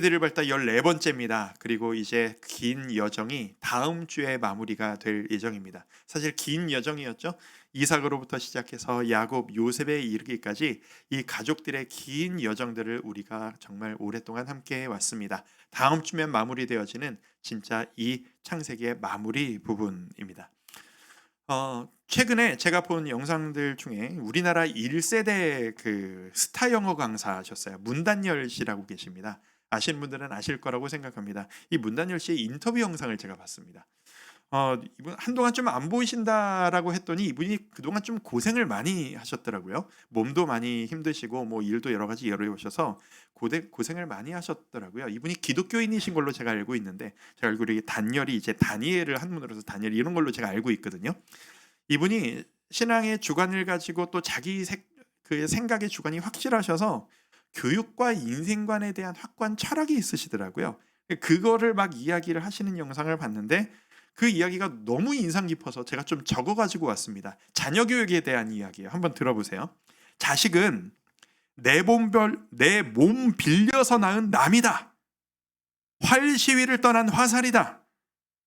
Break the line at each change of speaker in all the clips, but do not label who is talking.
드릴 발달 14번째입니다. 그리고 이제 긴 여정이 다음 주에 마무리가 될 예정입니다. 사실 긴 여정이었죠. 이삭으로부터 시작해서 야곱, 요셉에 이르기까지 이 가족들의 긴 여정들을 우리가 정말 오랫동안 함께 해 왔습니다. 다음 주면 마무리되어지는 진짜 이 창세기의 마무리 부분입니다. 최근에 제가 본 영상들 중에 우리나라 1세대 그 스타 영어 강사셨어요. 문단열 씨라고 계십니다. 아시는 분들은 아실 거라고 생각합니다. 이 문단열 씨의 인터뷰 영상을 제가 봤습니다. 이분 한동안 좀 안 보이신다라고 했더니 이분이 그동안 좀 고생을 많이 하셨더라고요. 몸도 많이 힘드시고 뭐 일도 여러 가지 어려우셔서 고생을 많이 하셨더라고요. 이분이 기독교인이신 걸로 제가 알고 있는데 제가 알기로 이게 단열이 이제 다니엘을 한문으로 서 다니엘 이런 걸로 제가 알고 있거든요. 이분이 신앙의 주관을 가지고 또 그 생각의 주관이 확실하셔서 교육과 인생관에 대한 확고한 철학이 있으시더라고요. 그거를 막 이야기를 하시는 영상을 봤는데 그 이야기가 너무 인상 깊어서 제가 좀 적어 가지고 왔습니다. 자녀 교육에 대한 이야기예요. 한번 들어보세요. 자식은 내 몸 빌려서 낳은 남이다. 활시위를 떠난 화살이다.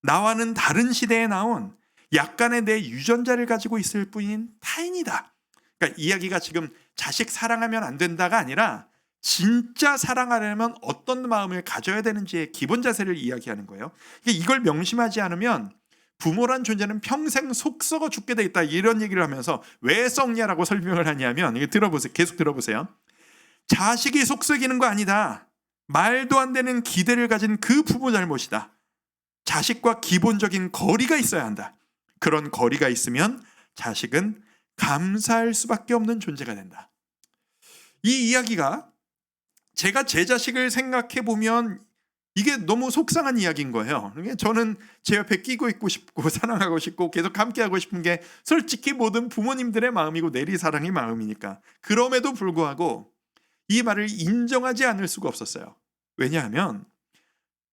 나와는 다른 시대에 나온 약간의 내 유전자를 가지고 있을 뿐인 타인이다. 그러니까 이야기가 지금 자식 사랑하면 안 된다가 아니라 진짜 사랑하려면 어떤 마음을 가져야 되는지의 기본 자세를 이야기하는 거예요. 이걸 명심하지 않으면 부모란 존재는 평생 속 썩어 죽게 돼 있다 이런 얘기를 하면서 왜 썩냐라고 설명을 하냐면 이게 들어보세요. 계속 들어보세요. 자식이 속 썩이는 거 아니다. 말도 안 되는 기대를 가진 그 부모 잘못이다. 자식과 기본적인 거리가 있어야 한다. 그런 거리가 있으면 자식은 감사할 수밖에 없는 존재가 된다. 이 이야기가 제가 제 자식을 생각해 보면 이게 너무 속상한 이야기인 거예요. 저는 제 옆에 끼고 있고 싶고 사랑하고 싶고 계속 함께하고 싶은 게 솔직히 모든 부모님들의 마음이고 내리사랑의 마음이니까. 그럼에도 불구하고 이 말을 인정하지 않을 수가 없었어요. 왜냐하면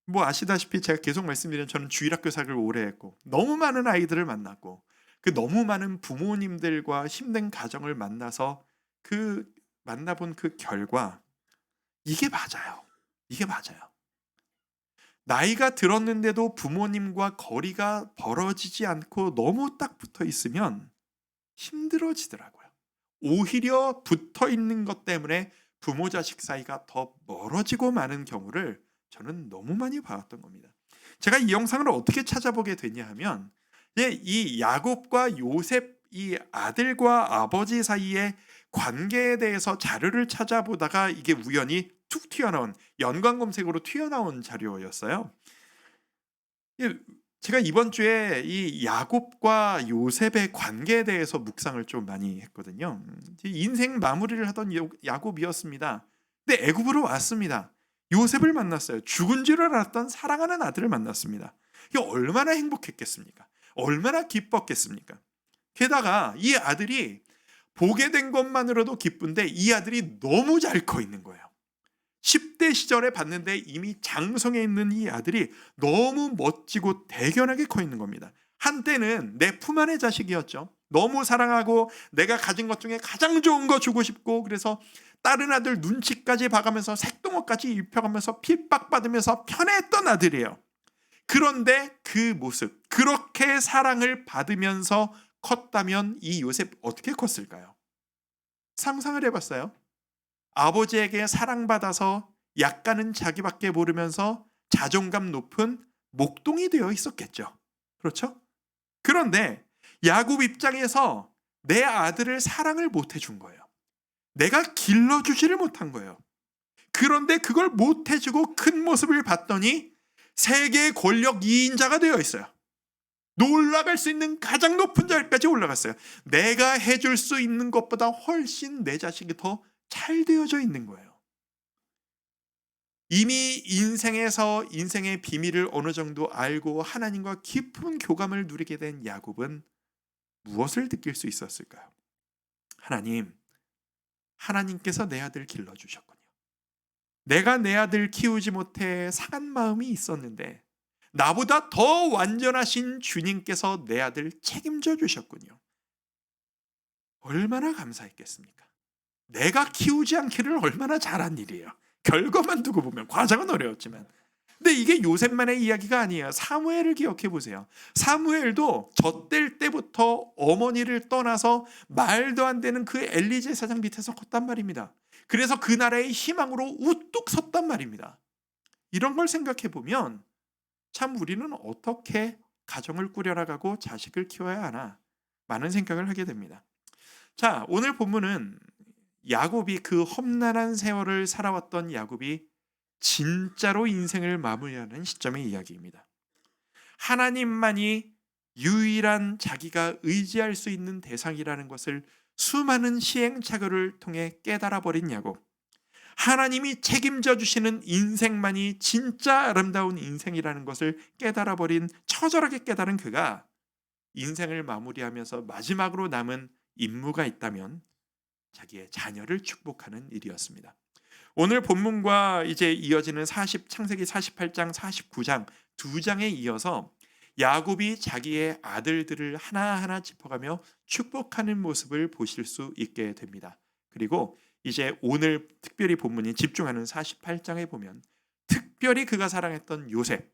뭐 아시다시피 제가 계속 말씀드린 저는 주일학교사를 오래 했고 너무 많은 아이들을 만났고 그 너무 많은 부모님들과 힘든 가정을 만나서 만나본 그 결과 이게 맞아요. 이게 맞아요. 나이가 들었는데도 부모님과 거리가 벌어지지 않고 너무 딱 붙어 있으면 힘들어지더라고요. 오히려 붙어 있는 것 때문에 부모 자식 사이가 더 멀어지고 마는 경우를 저는 너무 많이 봐왔던 겁니다. 제가 이 영상을 어떻게 찾아보게 됐냐 하면 이 야곱과 요셉 이 아들과 아버지 사이의 관계에 대해서 자료를 찾아보다가 이게 우연히 툭 튀어나온 연관 검색으로 튀어나온 자료였어요. 예, 제가 이번 주에 이 야곱과 요셉의 관계에 대해서 묵상을 좀 많이 했거든요. 인생 마무리를 하던 야곱이었습니다. 근데 애굽으로 왔습니다. 요셉을 만났어요. 죽은 줄 알았던 사랑하는 아들을 만났습니다. 이게 얼마나 행복했겠습니까? 얼마나 기뻤겠습니까? 게다가 이 아들이 보게 된 것만으로도 기쁜데 이 아들이 너무 잘 커 있는 거예요. 10대 시절에 봤는데 이미 장성해 있는 이 아들이 너무 멋지고 대견하게 커 있는 겁니다. 한때는 내 품 안의 자식이었죠. 너무 사랑하고 내가 가진 것 중에 가장 좋은 거 주고 싶고 그래서 다른 아들 눈치까지 봐가면서 색동어까지 입혀가면서 핍박받으면서 편애했던 아들이에요. 그런데 그 모습, 그렇게 사랑을 받으면서 컸다면 이 요셉 어떻게 컸을까요? 상상을 해봤어요. 아버지에게 사랑받아서 약간은 자기밖에 모르면서 자존감 높은 목동이 되어 있었겠죠. 그렇죠? 그런데 야곱 입장에서 내 아들을 사랑을 못 해준 거예요. 내가 길러주지를 못한 거예요. 그런데 그걸 못 해주고 큰 모습을 봤더니 세계 권력 2인자가 되어 있어요. 올라갈 수 있는 가장 높은 자리까지 올라갔어요. 내가 해줄 수 있는 것보다 훨씬 내 자식이 더 잘 되어져 있는 거예요. 이미 인생에서 인생의 비밀을 어느 정도 알고 하나님과 깊은 교감을 누리게 된 야곱은 무엇을 느낄 수 있었을까요? 하나님께서 내 아들 길러주셨군요. 내가 내 아들 키우지 못해 상한 마음이 있었는데 나보다 더 완전하신 주님께서 내 아들 책임져 주셨군요. 얼마나 감사했겠습니까? 내가 키우지 않기를 얼마나 잘한 일이에요. 결과만 두고 보면 과정은 어려웠지만. 근데 이게 요셉만의 이야기가 아니에요. 사무엘을 기억해 보세요. 사무엘도 젖될 때부터 어머니를 떠나서 말도 안 되는 그 엘리 제사장 밑에서 컸단 말입니다. 그래서 그 나라의 희망으로 우뚝 섰단 말입니다. 이런 걸 생각해 보면 참 우리는 어떻게 가정을 꾸려나가고 자식을 키워야 하나 많은 생각을 하게 됩니다. 자, 오늘 본문은 야곱이 그 험난한 세월을 살아왔던 야곱이 진짜로 인생을 마무리하는 시점의 이야기입니다. 하나님만이 유일한 자기가 의지할 수 있는 대상이라는 것을 수많은 시행착오를 통해 깨달아 버린 야곱. 하나님이 책임져 주시는 인생만이 진짜 아름다운 인생이라는 것을 깨달아 버린, 처절하게 깨달은 그가 인생을 마무리하면서 마지막으로 남은 임무가 있다면 자기의 자녀를 축복하는 일이었습니다. 오늘 본문과 이제 이어지는 창세기 48장, 49장 두 장에 이어서 야곱이 자기의 아들들을 하나하나 짚어가며 축복하는 모습을 보실 수 있게 됩니다. 그리고 이제 오늘 특별히 본문이 집중하는 48장에 보면 특별히 그가 사랑했던 요셉,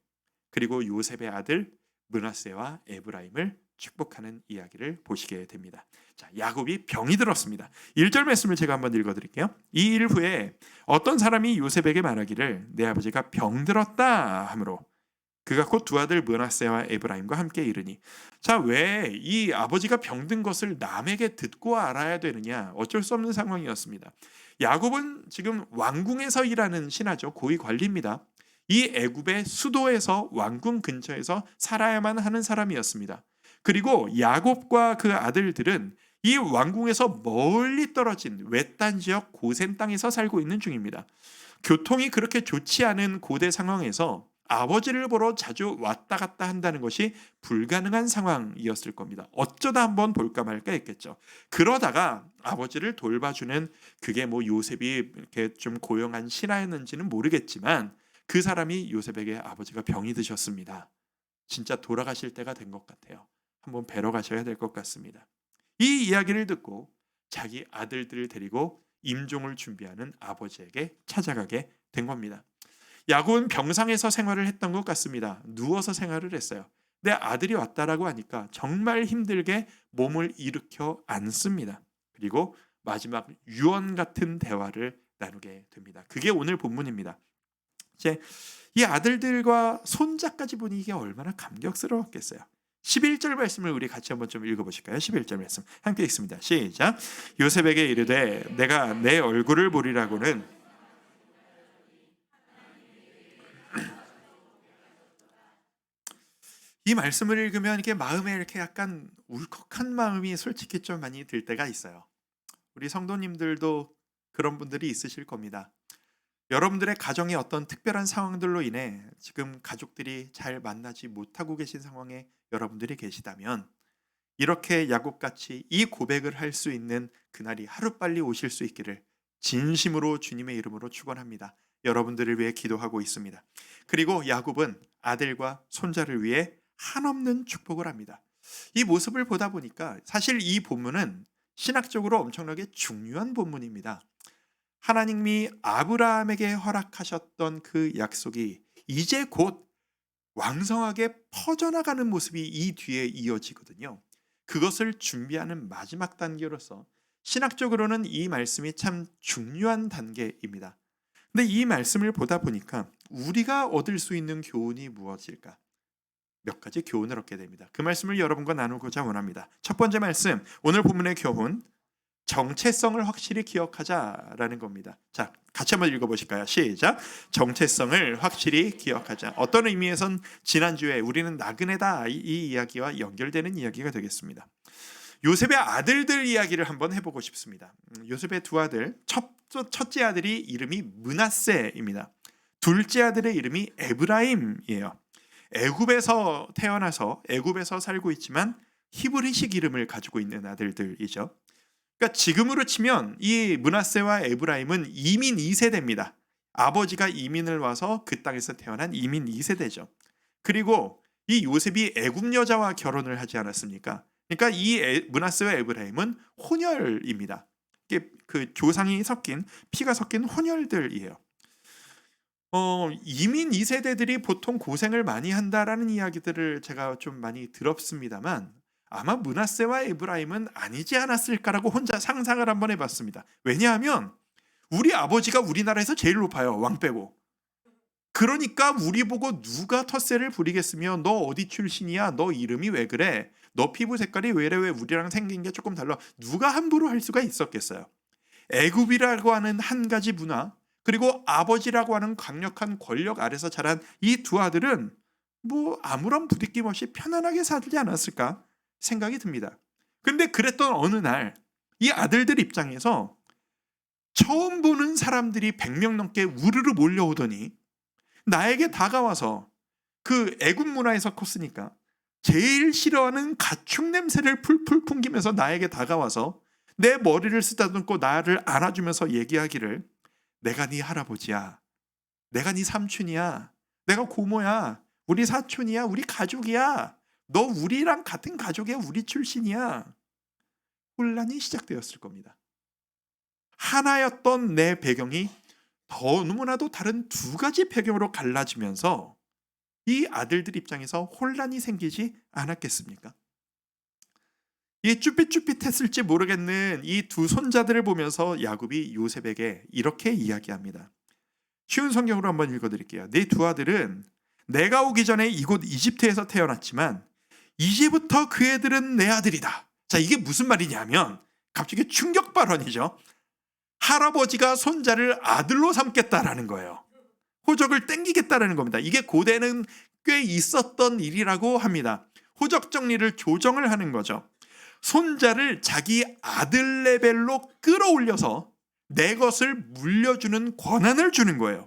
그리고 요셉의 아들 므낫세와 에브라임을 축복하는 이야기를 보시게 됩니다. 자, 야곱이 병이 들었습니다. 1절 말씀을 제가 한번 읽어드릴게요. 이 일 후에 어떤 사람이 요셉에게 말하기를 내 아버지가 병들었다 하므로 그가 곧 두 아들 므낫세와 에브라임과 함께 이르니. 자, 왜 이 아버지가 병든 것을 남에게 듣고 알아야 되느냐? 어쩔 수 없는 상황이었습니다. 야곱은 지금 왕궁에서 일하는 신하죠. 고위 관리입니다. 이 애굽의 수도에서 왕궁 근처에서 살아야만 하는 사람이었습니다. 그리고 야곱과 그 아들들은 이 왕궁에서 멀리 떨어진 외딴 지역 고센 땅에서 살고 있는 중입니다. 교통이 그렇게 좋지 않은 고대 상황에서 아버지를 보러 자주 왔다 갔다 한다는 것이 불가능한 상황이었을 겁니다. 어쩌다 한번 볼까 말까 했겠죠. 그러다가 아버지를 돌봐주는, 그게 뭐 요셉이 이렇게 좀 고용한 신하였는지는 모르겠지만 그 사람이 요셉에게 아버지가 병이 드셨습니다. 진짜 돌아가실 때가 된 것 같아요. 한번 뵈러 가셔야 될 것 같습니다. 이 이야기를 듣고 자기 아들들을 데리고 임종을 준비하는 아버지에게 찾아가게 된 겁니다. 야곱은 병상에서 생활을 했던 것 같습니다. 누워서 생활을 했어요. 내 아들이 왔다라고 하니까 정말 힘들게 몸을 일으켜 앉습니다. 그리고 마지막 유언 같은 대화를 나누게 됩니다. 그게 오늘 본문입니다. 이제 이 아들들과 손자까지 보니 이게 얼마나 감격스러웠겠어요. 11절 말씀을 우리 같이 한번 좀 읽어보실까요? 11절 말씀 함께 읽습니다. 시작. 요셉에게 이르되 내가 내 얼굴을 보리라고는 이 말씀을 읽으면 이게 마음에 이렇게 약간 울컥한 마음이 솔직히 좀 많이 들 때가 있어요. 우리 성도님들도 그런 분들이 있으실 겁니다. 여러분들의 가정의 어떤 특별한 상황들로 인해 지금 가족들이 잘 만나지 못하고 계신 상황에 여러분들이 계시다면 이렇게 야곱같이 이 고백을 할 수 있는 그날이 하루빨리 오실 수 있기를 진심으로 주님의 이름으로 축원합니다. 여러분들을 위해 기도하고 있습니다. 그리고 야곱은 아들과 손자를 위해 한없는 축복을 합니다. 이 모습을 보다 보니까 사실 이 본문은 신학적으로 엄청나게 중요한 본문입니다. 하나님이 아브라함에게 허락하셨던 그 약속이 이제 곧 왕성하게 퍼져나가는 모습이 이 뒤에 이어지거든요. 그것을 준비하는 마지막 단계로서 신학적으로는 이 말씀이 참 중요한 단계입니다. 근데 이 말씀을 보다 보니까 우리가 얻을 수 있는 교훈이 무엇일까? 몇 가지 교훈을 얻게 됩니다. 그 말씀을 여러분과 나누고자 원합니다. 첫 번째 말씀, 오늘 본문의 교훈, 정체성을 확실히 기억하자라는 겁니다. 자, 같이 한번 읽어보실까요? 시작. 정체성을 확실히 기억하자. 어떤 의미에선 지난주에 우리는 나그네다 이 이야기와 연결되는 이야기가 되겠습니다. 요셉의 아들들 이야기를 한번 해보고 싶습니다. 요셉의 두 아들, 첫째 아들이 이름이 므낫세입니다. 둘째 아들의 이름이 에브라임이에요. 애굽에서 태어나서 애굽에서 살고 있지만 히브리식 이름을 가지고 있는 아들들이죠. 그러니까 지금으로 치면 이 므낫세와 에브라임은 이민 2세대입니다. 아버지가 이민을 와서 그 땅에서 태어난 이민 2세대죠. 그리고 이 요셉이 애굽 여자와 결혼을 하지 않았습니까? 그러니까 이 므낫세와 에브라임은 혼혈입니다. 이게 그 조상이 섞인, 피가 섞인 혼혈들이에요. 이민 2세대들이 보통 고생을 많이 한다라는 이야기들을 제가 좀 많이 들었습니다만 아마 므낫세와 에브라임은 아니지 않았을까라고 혼자 상상을 한번 해 봤습니다. 왜냐하면 우리 아버지가 우리나라에서 제일 높아요, 왕 빼고. 그러니까 우리 보고 누가 텃세를 부리겠으며 "너 어디 출신이야? 너 이름이 왜 그래? 너 피부 색깔이 왜 이래? 왜 우리랑 생긴 게 조금 달라?" 누가 함부로 할 수가 있었겠어요. 애굽이라고 하는 한 가지 문화, 그리고 아버지라고 하는 강력한 권력 아래서 자란 이 두 아들은 뭐 아무런 부딪힘 없이 편안하게 살지 않았을까 생각이 듭니다. 근데 그랬던 어느 날 이 아들들 입장에서 처음 보는 사람들이 100명 넘게 우르르 몰려오더니 나에게 다가와서, 그 애국 문화에서 컸으니까 제일 싫어하는 가축 냄새를 풀풀 풍기면서 나에게 다가와서 내 머리를 쓰다듬고 나를 안아주면서 얘기하기를, "내가 네 할아버지야. 내가 네 삼촌이야. 내가 고모야. 우리 사촌이야. 우리 가족이야. 너 우리랑 같은 가족이야. 우리 출신이야." 혼란이 시작되었을 겁니다. 하나였던 내 배경이 너무나도 다른 두 가지 배경으로 갈라지면서 이 아들들 입장에서 혼란이 생기지 않았겠습니까? 이 쭈삣쭈삣했을지 모르겠는 이 두 손자들을 보면서 야곱이 요셉에게 이렇게 이야기합니다. 쉬운 성경으로 한번 읽어드릴게요. "네 두 아들은 내가 오기 전에 이곳 이집트에서 태어났지만 이제부터 그 애들은 내 아들이다." 자, 이게 무슨 말이냐면 갑자기 충격 발언이죠. 할아버지가 손자를 아들로 삼겠다라는 거예요. 호적을 땡기겠다라는 겁니다. 이게 고대는 꽤 있었던 일이라고 합니다. 호적 정리를 조정을 하는 거죠. 손자를 자기 아들 레벨로 끌어올려서 내 것을 물려주는 권한을 주는 거예요.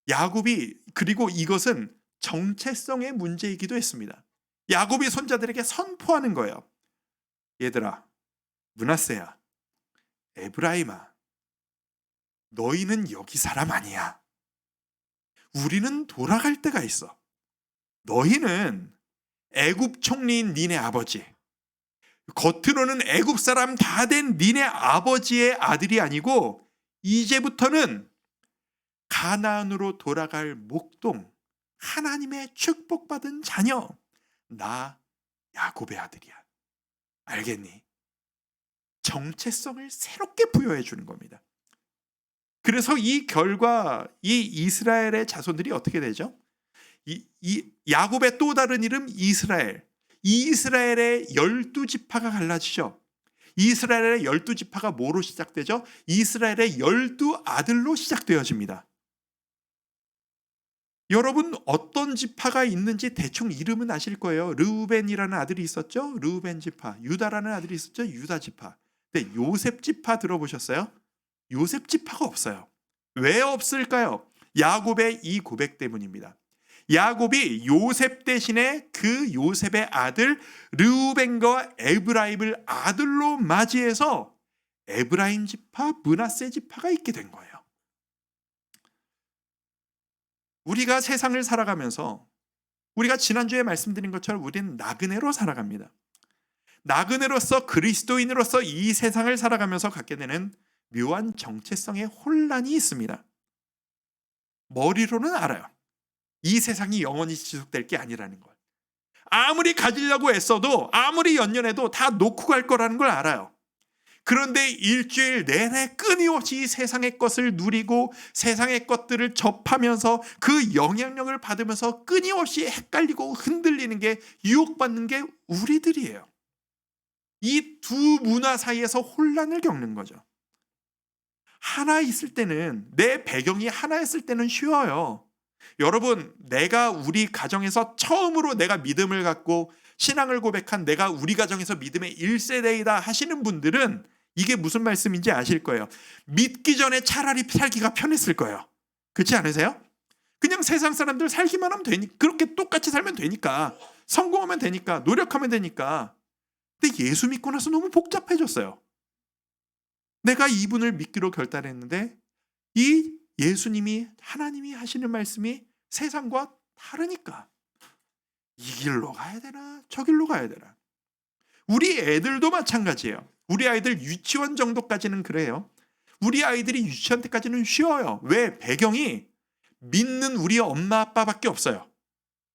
야곱이, 그리고 이것은 정체성의 문제이기도 했습니다. 야곱이 손자들에게 선포하는 거예요. "얘들아, 므낫세야, 에브라임아, 너희는 여기 사람 아니야. 우리는 돌아갈 때가 있어. 너희는 애굽 총리인 니네 아버지, 겉으로는 애굽 사람 다 된 니네 아버지의 아들이 아니고 이제부터는 가나안으로 돌아갈 목동, 하나님의 축복받은 자녀, 나 야곱의 아들이야. 알겠니?" 정체성을 새롭게 부여해 주는 겁니다. 그래서 이 결과, 이 이스라엘의 자손들이 어떻게 되죠? 이 야곱의 또 다른 이름 이스라엘. 이스라엘의 12지파가 갈라지죠. 이스라엘의 12지파가 뭐로 시작되죠? 이스라엘의 12아들로 시작되어집니다. 여러분, 어떤 지파가 있는지 대충 이름은 아실 거예요. 르우벤이라는 아들이 있었죠? 르우벤 지파. 유다라는 아들이 있었죠? 유다 지파. 근데 요셉 지파 들어보셨어요? 요셉 지파가 없어요. 왜 없을까요? 야곱의 이 고백 때문입니다. 야곱이 요셉 대신에 그 요셉의 아들 르우벤과 에브라임을 아들로 맞이해서 에브라임 지파, 므낫세 지파가 있게 된 거예요. 우리가 세상을 살아가면서, 우리가 지난주에 말씀드린 것처럼 우리는 나그네로 살아갑니다. 나그네로서, 그리스도인으로서 이 세상을 살아가면서 갖게 되는 묘한 정체성의 혼란이 있습니다. 머리로는 알아요. 이 세상이 영원히 지속될 게 아니라는 걸. 아무리 가지려고 애써도, 아무리 연연해도 다 놓고 갈 거라는 걸 알아요. 그런데 일주일 내내 끊임없이 세상의 것을 누리고 세상의 것들을 접하면서 그 영향력을 받으면서 끊임없이 헷갈리고 흔들리는 게, 유혹받는 게 우리들이에요. 이 두 문화 사이에서 혼란을 겪는 거죠. 하나 있을 때는, 내 배경이 하나였을 때는 쉬워요. 여러분, 내가 우리 가정에서 처음으로 내가 믿음을 갖고 신앙을 고백한, 내가 우리 가정에서 믿음의 1세대이다 하시는 분들은 이게 무슨 말씀인지 아실 거예요. 믿기 전에 차라리 살기가 편했을 거예요. 그렇지 않으세요? 그냥 세상 사람들 살기만 하면 되니까, 그렇게 똑같이 살면 되니까, 성공하면 되니까, 노력하면 되니까. 근데 예수 믿고 나서 너무 복잡해졌어요. 내가 이분을 믿기로 결단했는데 이 예수님이, 하나님이 하시는 말씀이 세상과 다르니까 이 길로 가야 되나 저 길로 가야 되나. 우리 애들도 마찬가지예요. 우리 아이들 유치원 정도까지는 그래요. 우리 아이들이 유치원 때까지는 쉬워요. 왜? 배경이 믿는 우리 엄마 아빠밖에 없어요.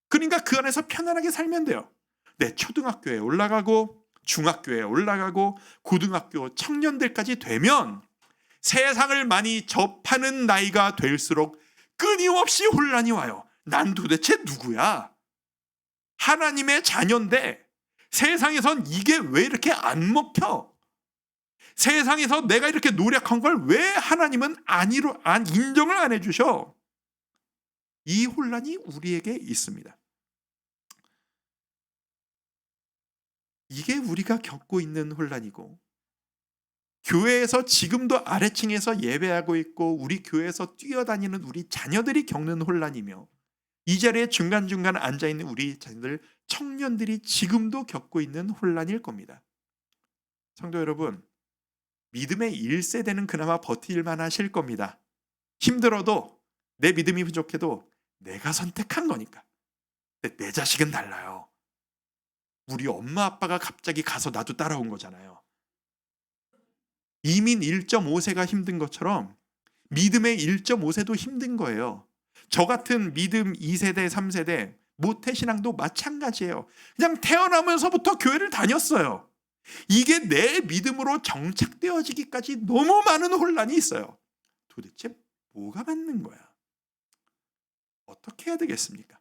그러니까 그 안에서 편안하게 살면 돼요. 내 초등학교에 올라가고 중학교에 올라가고 고등학교 청년들까지 되면 세상을 많이 접하는 나이가 될수록 끊임없이 혼란이 와요. 난 도대체 누구야? 하나님의 자녀인데 세상에선 이게 왜 이렇게 안 먹혀? 세상에서 내가 이렇게 노력한 걸 왜 하나님은 인정을 안 해주셔? 이 혼란이 우리에게 있습니다. 이게 우리가 겪고 있는 혼란이고, 교회에서 지금도 아래층에서 예배하고 있고 우리 교회에서 뛰어다니는 우리 자녀들이 겪는 혼란이며, 이 자리에 중간중간 앉아있는 우리 자녀들, 청년들이 지금도 겪고 있는 혼란일 겁니다. 성도 여러분, 믿음의 1세대는 그나마 버틸만 하실 겁니다. 힘들어도, 내 믿음이 부족해도 내가 선택한 거니까. 근데 내 자식은 달라요. 우리 엄마 아빠가 갑자기 가서 나도 따라온 거잖아요. 이민 1.5세가 힘든 것처럼 믿음의 1.5세도 힘든 거예요. 저 같은 믿음 2세대, 3세대, 모태신앙도 마찬가지예요. 그냥 태어나면서부터 교회를 다녔어요. 이게 내 믿음으로 정착되어지기까지 너무 많은 혼란이 있어요. 도대체 뭐가 맞는 거야? 어떻게 해야 되겠습니까?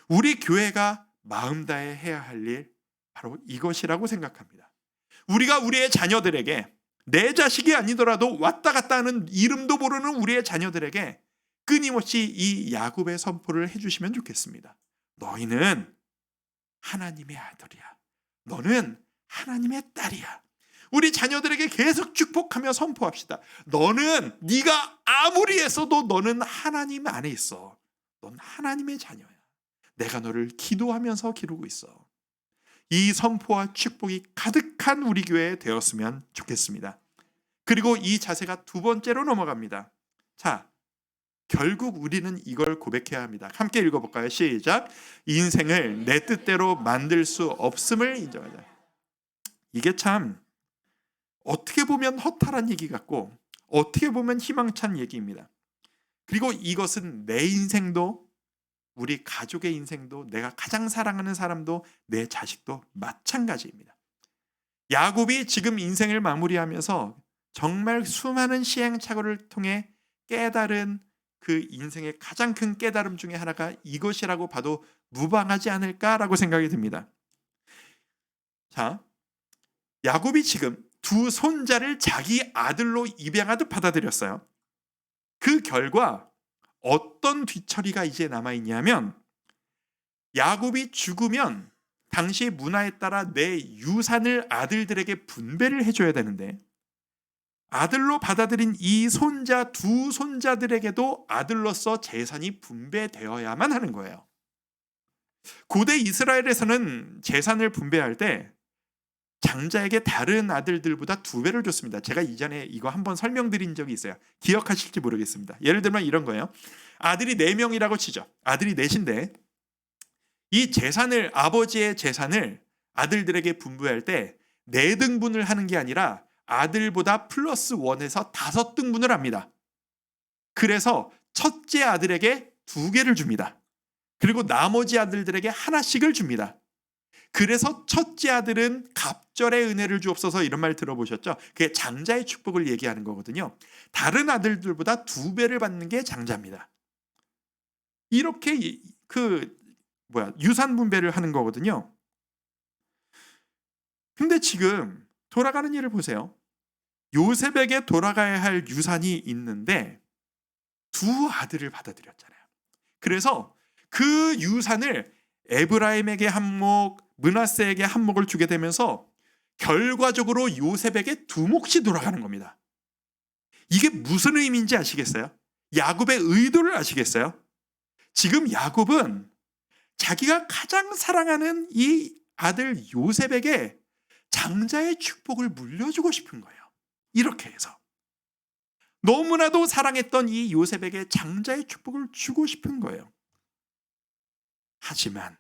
우리 교회가 마음 다해 해야 할 일, 바로 이것이라고 생각합니다. 우리가 우리의 자녀들에게, 내 자식이 아니더라도 왔다 갔다 하는 이름도 모르는 우리의 자녀들에게 끊임없이 이 야곱의 선포를 해주시면 좋겠습니다. 너희는 하나님의 아들이야. 너는 하나님의 딸이야. 우리 자녀들에게 계속 축복하며 선포합시다. 네가 아무리 했어도 너는 하나님 안에 있어. 넌 하나님의 자녀야. 내가 너를 기도하면서 기르고 있어. 이 선포와 축복이 가득한 우리 교회에 되었으면 좋겠습니다. 그리고 이 자세가 두 번째로 넘어갑니다. 자, 결국 우리는 이걸 고백해야 합니다. 함께 읽어볼까요? 시작. 인생을 내 뜻대로 만들 수 없음을 인정하자. 이게 참 어떻게 보면 허탈한 얘기 같고 어떻게 보면 희망찬 얘기입니다. 그리고 이것은 내 인생도, 우리 가족의 인생도, 내가 가장 사랑하는 사람도, 내 자식도 마찬가지입니다. 야곱이 지금 인생을 마무리하면서 정말 수많은 시행착오를 통해 깨달은 그 인생의 가장 큰 깨달음 중에 하나가 이것이라고 봐도 무방하지 않을까라고 생각이 듭니다. 자, 야곱이 지금 두 손자를 자기 아들로 입양하듯 받아들였어요. 그 결과 어떤 뒤처리가 이제 남아있냐면, 야곱이 죽으면 당시 문화에 따라 내 유산을 아들들에게 분배를 해줘야 되는데, 아들로 받아들인 이 두 손자들에게도 아들로서 재산이 분배되어야만 하는 거예요. 고대 이스라엘에서는 재산을 분배할 때 장자에게 다른 아들들보다 2배를 줬습니다. 제가 이전에 이거 한번 설명드린 적이 있어요. 기억하실지 모르겠습니다. 예를 들면 이런 거예요. 아들이 4명이라고 치죠. 아들이 4인데 이 재산을, 아버지의 재산을 아들들에게 분배할 때 4등분을 하는 게 아니라 아들보다 플러스 1에서 5등분을 합니다. 그래서 첫째 아들에게 2개를 줍니다. 그리고 나머지 아들들에게 하나씩을 줍니다. 그래서 첫째 아들은 갑절의 은혜를 주옵소서, 이런 말 들어보셨죠? 그게 장자의 축복을 얘기하는 거거든요. 다른 아들들보다 2배를 받는 게 장자입니다. 이렇게 유산 분배를 하는 거거든요. 근데 지금 돌아가는 일을 보세요. 요셉에게 돌아가야 할 유산이 있는데 2 아들을 받아들였잖아요. 그래서 그 유산을 에브라임에게 한 몫, 므낫세에게 한 몫을 주게 되면서 결과적으로 요셉에게 2몫이 돌아가는 겁니다. 이게 무슨 의미인지 아시겠어요? 야곱의 의도를 아시겠어요? 지금 야곱은 자기가 가장 사랑하는 이 아들 요셉에게 장자의 축복을 물려주고 싶은 거예요. 이렇게 해서 너무나도 사랑했던 이 요셉에게 장자의 축복을 주고 싶은 거예요. 하지만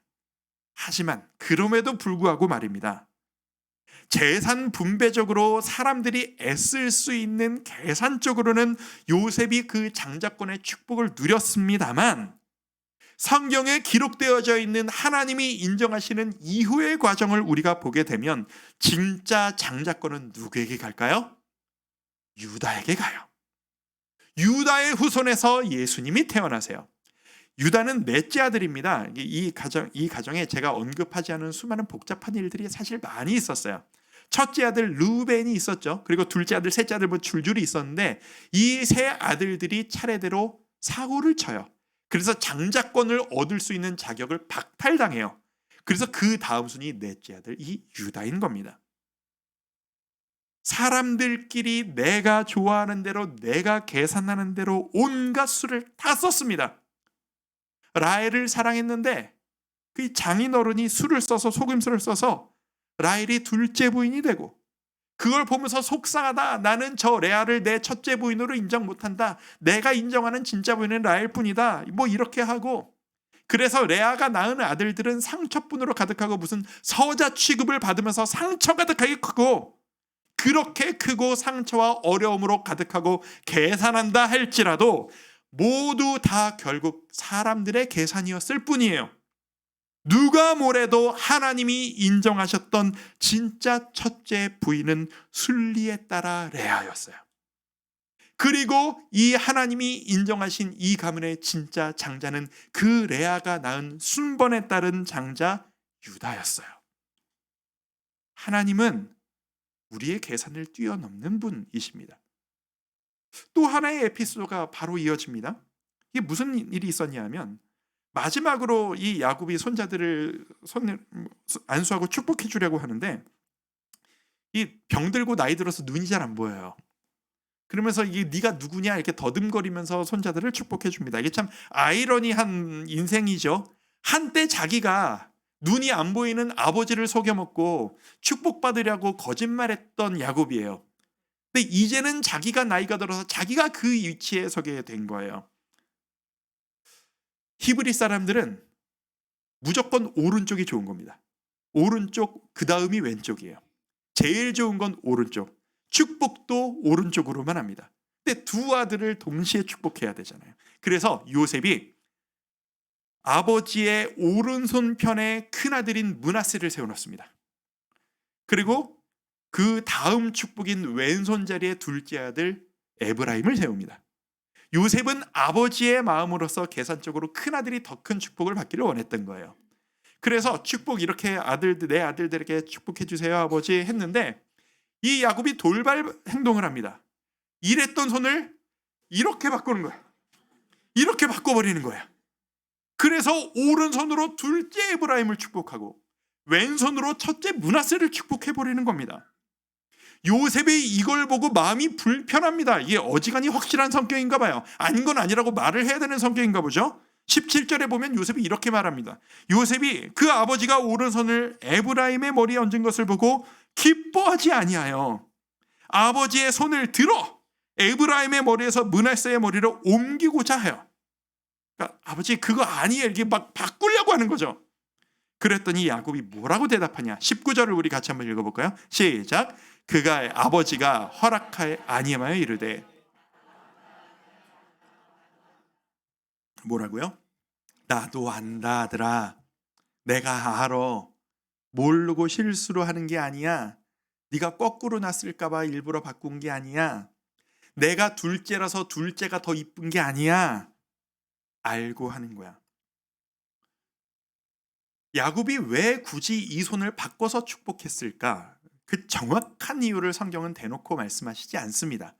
그럼에도 불구하고 말입니다. 재산 분배적으로 사람들이 애쓸 수 있는 계산적으로는 요셉이 그 장자권의 축복을 누렸습니다만, 성경에 기록되어져 있는 하나님이 인정하시는 이후의 과정을 우리가 보게 되면 진짜 장자권은 누구에게 갈까요? 유다에게 가요. 유다의 후손에서 예수님이 태어나세요. 유다는 넷째 아들입니다. 이 가정에 제가 언급하지 않은 수많은 복잡한 일들이 사실 많이 있었어요. 첫째 아들 루벤이 있었죠. 그리고 둘째 아들, 셋째 아들 뭐 줄줄이 있었는데 이 세 아들들이 차례대로 사고를 쳐요. 그래서 장자권을 얻을 수 있는 자격을 박탈당해요. 그래서 그 다음 순위 넷째 아들 이 유다인 겁니다. 사람들끼리 내가 좋아하는 대로, 내가 계산하는 대로 온갖 수를 다 썼습니다. 라헬을 사랑했는데 그 장인어른이 술을 써서, 속임수를 써서 라헬이 둘째 부인이 되고, 그걸 보면서 속상하다, 나는 저 레아를 내 첫째 부인으로 인정 못한다, 내가 인정하는 진짜 부인은 라헬뿐이다, 뭐 이렇게 하고, 그래서 레아가 낳은 아들들은 상처뿐으로 가득하고 무슨 서자 취급을 받으면서 상처 가득하게 크고, 그렇게 크고 상처와 어려움으로 가득하고 계산한다 할지라도 모두 다 결국 사람들의 계산이었을 뿐이에요. 누가 뭐래도 하나님이 인정하셨던 진짜 첫째 부인은 순리에 따라 레아였어요. 그리고 이 하나님이 인정하신 이 가문의 진짜 장자는 그 레아가 낳은 순번에 따른 장자 유다였어요. 하나님은 우리의 계산을 뛰어넘는 분이십니다. 또 하나의 에피소드가 바로 이어집니다. 이게 무슨 일이 있었냐면, 마지막으로 이 야곱이 손자들을 안수하고 축복해 주려고 하는데, 이 병들고 나이 들어서 눈이 잘 안 보여요. 그러면서 이게 네가 누구냐 이렇게 더듬거리면서 손자들을 축복해 줍니다. 이게 참 아이러니한 인생이죠. 한때 자기가 눈이 안 보이는 아버지를 속여먹고 축복받으려고 거짓말했던 야곱이에요. 근데 이제는 자기가 나이가 들어서 자기가 그 위치에 서게 된 거예요. 히브리 사람들은 무조건 오른쪽이 좋은 겁니다. 오른쪽, 그 다음이 왼쪽이에요. 제일 좋은 건 오른쪽. 축복도 오른쪽으로만 합니다. 근데 두 아들을 동시에 축복해야 되잖아요. 그래서 요셉이 아버지의 오른손 편에 큰아들인 므낫세를 세워놓습니다. 그리고 그 다음 축복인 왼손 자리에 둘째 아들 에브라임을 세웁니다. 요셉은 아버지의 마음으로서 계산적으로 큰아들이 더 큰 축복을 받기를 원했던 거예요. 그래서 축복 이렇게 내 아들들에게 축복해 주세요 아버지 했는데, 이 야곱이 돌발 행동을 합니다. 이랬던 손을 이렇게 바꾸는 거야. 이렇게 바꿔버리는 거야. 그래서 오른손으로 둘째 에브라임을 축복하고 왼손으로 첫째 므낫세를 축복해버리는 겁니다. 요셉이 이걸 보고 마음이 불편합니다. 이게 어지간히 확실한 성격인가 봐요. 아닌 건 아니라고 말을 해야 되는 성격인가 보죠. 17절에 보면 요셉이 이렇게 말합니다. 요셉이 그 아버지가 오른손을 에브라임의 머리에 얹은 것을 보고 기뻐하지 아니하여 아버지의 손을 들어 에브라임의 머리에서 므낫세의 머리를 옮기고자 해요. 그러니까 아버지 그거 아니에요. 이렇게 막 바꾸려고 하는 거죠. 그랬더니 야곱이 뭐라고 대답하냐. 19절을 우리 같이 한번 읽어볼까요? 시작. 그가 아버지가 허락하여 아니하여 이르되, 뭐라고요? 나도 안다 아들아. 내가 알아. 모르고 실수로 하는 게 아니야. 네가 거꾸로 났을까 봐 일부러 바꾼 게 아니야. 내가 둘째라서 둘째가 더 이쁜 게 아니야. 알고 하는 거야. 야곱이 왜 굳이 이 손을 바꿔서 축복했을까? 그 정확한 이유를 성경은 대놓고 말씀하시지 않습니다.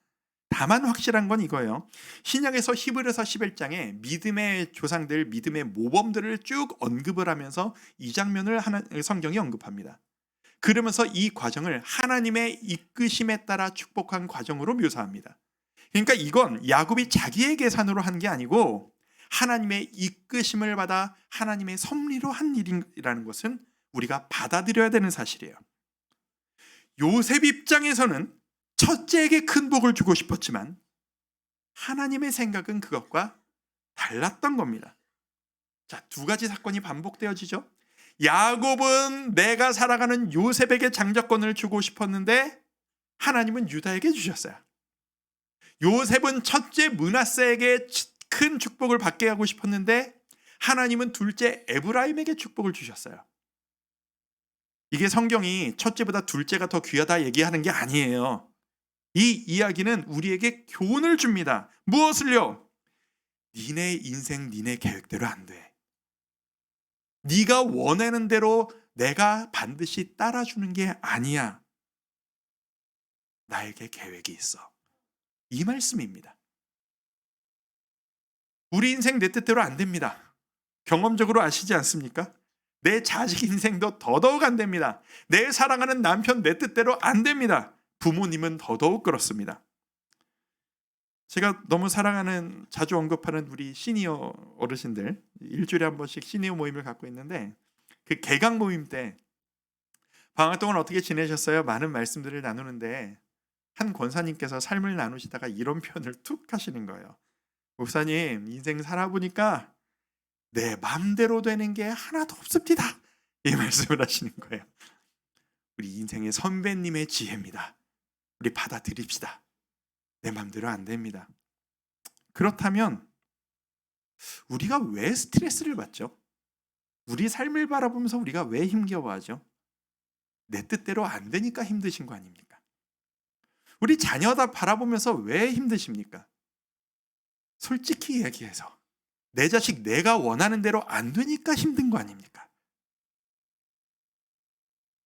다만 확실한 건 이거예요. 신약에서 히브리서 11장에 믿음의 조상들, 믿음의 모범들을 쭉 언급을 하면서 이 장면을 성경이 언급합니다. 그러면서 이 과정을 하나님의 이끄심에 따라 축복한 과정으로 묘사합니다. 그러니까 이건 야곱이 자기의 계산으로 한 게 아니고 하나님의 이끄심을 받아 하나님의 섭리로 한 일이라는 것은 우리가 받아들여야 되는 사실이에요. 요셉 입장에서는 첫째에게 큰 복을 주고 싶었지만 하나님의 생각은 그것과 달랐던 겁니다. 자, 두 가지 사건이 반복되어지죠. 야곱은 내가 살아가는 요셉에게 장자권을 주고 싶었는데 하나님은 유다에게 주셨어요. 요셉은 첫째 므낫세에게 큰 축복을 받게 하고 싶었는데 하나님은 둘째 에브라임에게 축복을 주셨어요. 이게 성경이 첫째보다 둘째가 더 귀하다 얘기하는 게 아니에요. 이 이야기는 우리에게 교훈을 줍니다. 무엇을요? 니네 인생 니네 계획대로 안 돼. 네가 원하는 대로 내가 반드시 따라주는 게 아니야. 나에게 계획이 있어. 이 말씀입니다. 우리 인생 내 뜻대로 안 됩니다. 경험적으로 아시지 않습니까? 내 자식 인생도 더더욱 안 됩니다. 내 사랑하는 남편 내 뜻대로 안 됩니다. 부모님은 더더욱 그렇습니다. 제가 너무 사랑하는, 자주 언급하는 우리 시니어 어르신들, 일주일에 한 번씩 시니어 모임을 갖고 있는데 그 개강 모임 때 방학 동안 어떻게 지내셨어요? 많은 말씀들을 나누는데 한 권사님께서 삶을 나누시다가 이런 표현을 툭 하시는 거예요. 목사님, 인생 살아보니까 내 맘대로 되는 게 하나도 없습니다. 이 말씀을 하시는 거예요. 우리 인생의 선배님의 지혜입니다. 우리 받아들입시다. 내 맘대로 안 됩니다. 그렇다면 우리가 왜 스트레스를 받죠? 우리 삶을 바라보면서 우리가 왜 힘겨워하죠? 내 뜻대로 안 되니까 힘드신 거 아닙니까? 우리 자녀다 바라보면서 왜 힘드십니까? 솔직히 얘기해서 내 자식 내가 원하는 대로 안 되니까 힘든 거 아닙니까?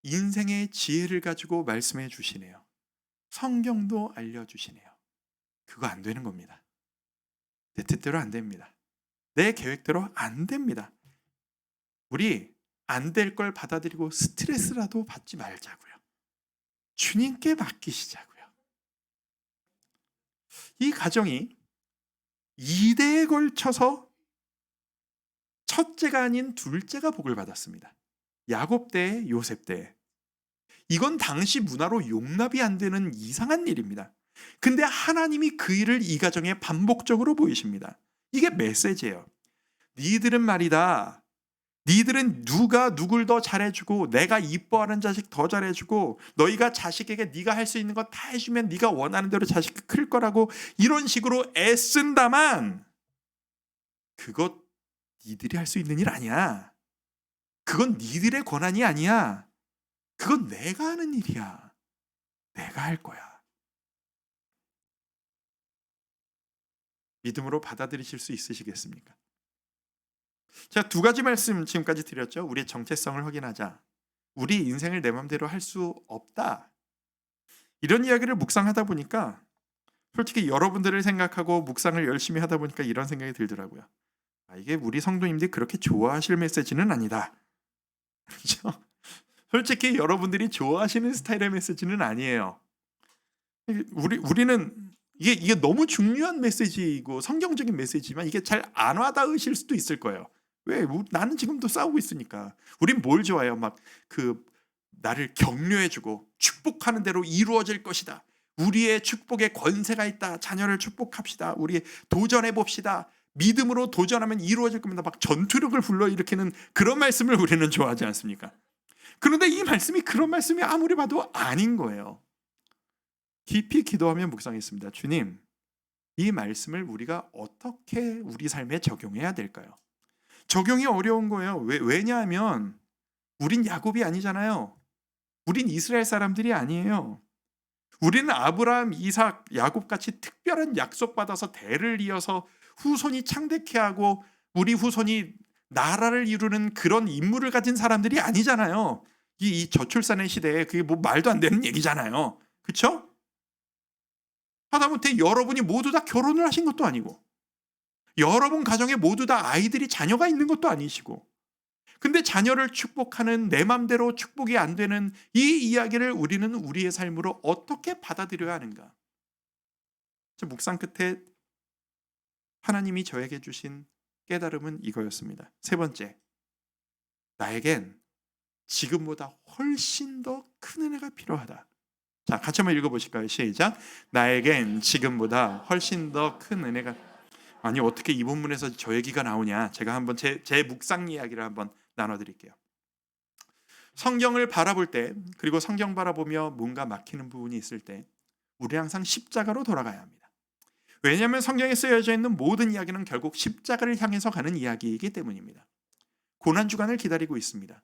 인생의 지혜를 가지고 말씀해 주시네요. 성경도 알려주시네요. 그거 안 되는 겁니다. 내 뜻대로 안 됩니다. 내 계획대로 안 됩니다. 우리 안 될 걸 받아들이고 스트레스라도 받지 말자고요. 주님께 맡기시자고요. 이 가정이 2대에 걸쳐서 첫째가 아닌 둘째가 복을 받았습니다. 야곱 때, 요셉 때. 이건 당시 문화로 용납이 안 되는 이상한 일입니다. 근데 하나님이 그 일을 이 가정에 반복적으로 보이십니다. 이게 메시지예요. 니들은 말이다. 니들은 누가 누굴 더 잘해주고 내가 이뻐하는 자식 더 잘해주고 너희가 자식에게 네가 할 수 있는 거 다 해주면 네가 원하는 대로 자식이 클 거라고 이런 식으로 애쓴다만 그것 니들이 할 수 있는 일 아니야. 그건 니들의 권한이 아니야. 그건 내가 하는 일이야. 내가 할 거야. 믿음으로 받아들이실 수 있으시겠습니까? 제가 두 가지 말씀 지금까지 드렸죠. 우리의 정체성을 확인하자. 우리 인생을 내 마음대로 할 수 없다. 이런 이야기를 묵상하다 보니까 솔직히 여러분들을 생각하고 묵상을 열심히 하다 보니까 이런 생각이 들더라고요. 이게 우리 성도님들이 그렇게 좋아하실 메시지는 아니다. 그렇죠? 솔직히 여러분들이 좋아하시는 스타일의 메시지는 아니에요. 우리는 이게 너무 중요한 메시지이고 성경적인 메시지지만 이게 잘 안 와닿으실 수도 있을 거예요. 왜? 나는 지금도 싸우고 있으니까. 우린 뭘 좋아해요? 막 나를 격려해주고 축복하는 대로 이루어질 것이다. 우리의 축복에 권세가 있다. 자녀를 축복합시다. 우리 도전해 봅시다. 믿음으로 도전하면 이루어질 겁니다. 막 전투력을 불러일으키는 그런 말씀을 우리는 좋아하지 않습니까? 그런데 이 말씀이 그런 말씀이 아무리 봐도 아닌 거예요. 깊이 기도하며 묵상했습니다. 주님, 이 말씀을 우리가 어떻게 우리 삶에 적용해야 될까요? 적용이 어려운 거예요. 왜냐하면 우린 야곱이 아니잖아요. 우린 이스라엘 사람들이 아니에요. 우리는 아브라함, 이삭, 야곱같이 특별한 약속받아서 대를 이어서 후손이 창대케 하고 우리 후손이 나라를 이루는 그런 임무를 가진 사람들이 아니잖아요. 이 저출산의 시대에 그게 뭐 말도 안 되는 얘기잖아요. 그렇죠? 하다못해 여러분이 모두 다 결혼을 하신 것도 아니고 여러분 가정에 모두 다 아이들이 자녀가 있는 것도 아니시고 근데 자녀를 축복하는 내 맘대로 축복이 안 되는 이 이야기를 우리는 우리의 삶으로 어떻게 받아들여야 하는가? 저 묵상 끝에 하나님이 저에게 주신 깨달음은 이거였습니다. 세 번째, 나에겐 지금보다 훨씬 더 큰 은혜가 필요하다. 자, 같이 한번 읽어보실까요? 시작. 나에겐 지금보다 훨씬 더 큰 은혜가. 아니, 어떻게 이 본문에서 저 얘기가 나오냐? 제가 한번 제 묵상 이야기를 한번 나눠드릴게요. 성경을 바라볼 때, 그리고 성경 바라보며 뭔가 막히는 부분이 있을 때 우리는 항상 십자가로 돌아가야 합니다. 왜냐하면 성경에 쓰여져 있는 모든 이야기는 결국 십자가를 향해서 가는 이야기이기 때문입니다. 고난주간을 기다리고 있습니다.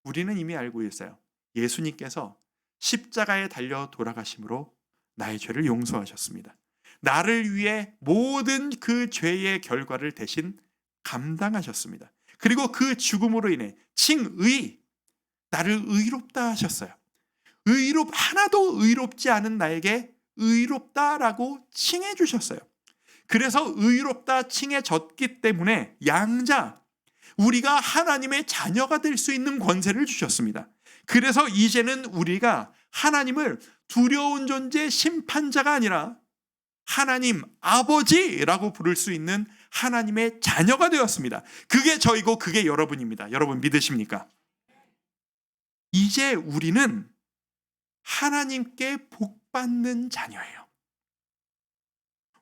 우리는 이미 알고 있어요. 예수님께서 십자가에 달려 돌아가심으로 나의 죄를 용서하셨습니다. 나를 위해 모든 그 죄의 결과를 대신 감당하셨습니다. 그리고 그 죽음으로 인해 칭의, 나를 의롭다 하셨어요. 하나도 의롭지 않은 나에게 의롭다라고 칭해 주셨어요. 그래서 의롭다 칭해졌기 때문에 양자, 우리가 하나님의 자녀가 될 수 있는 권세를 주셨습니다. 그래서 이제는 우리가 하나님을 두려운 존재 심판자가 아니라 하나님 아버지라고 부를 수 있는 하나님의 자녀가 되었습니다. 그게 저이고 그게 여러분입니다. 여러분 믿으십니까? 이제 우리는 하나님께 복받는 자녀예요.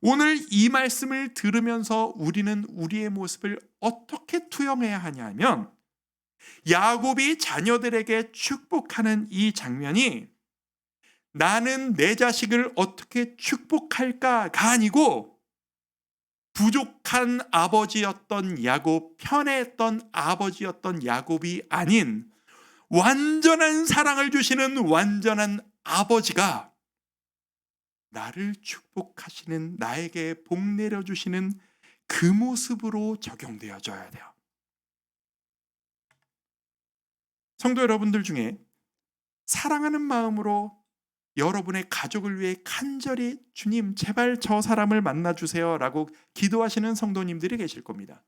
오늘 이 말씀을 들으면서 우리는 우리의 모습을 어떻게 투영해야 하냐면, 야곱이 자녀들에게 축복하는 이 장면이 나는 내 자식을 어떻게 축복할까가 아니고, 부족한 아버지였던 야곱, 편애했던 아버지였던 야곱이 아닌 완전한 사랑을 주시는 완전한 아버지가 나를 축복하시는, 나에게 복 내려주시는 그 모습으로 적용되어져야 돼요. 성도 여러분들 중에 사랑하는 마음으로 여러분의 가족을 위해 간절히 주님 제발 저 사람을 만나주세요 라고 기도하시는 성도님들이 계실 겁니다.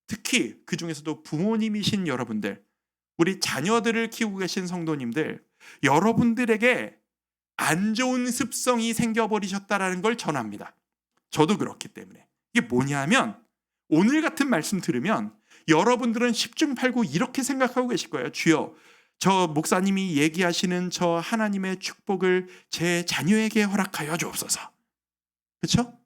특히 그 중에서도 부모님이신 여러분들, 우리 자녀들을 키우고 계신 성도님들, 여러분들에게 안 좋은 습성이 생겨버리셨다라는 걸 전합니다. 저도 그렇기 때문에. 이게 뭐냐 하면, 오늘 같은 말씀 들으면 여러분들은 10중 8구 이렇게 생각하고 계실 거예요. 주여, 저 목사님이 얘기하시는 저 하나님의 축복을 제 자녀에게 허락하여 주옵소서. 그렇죠?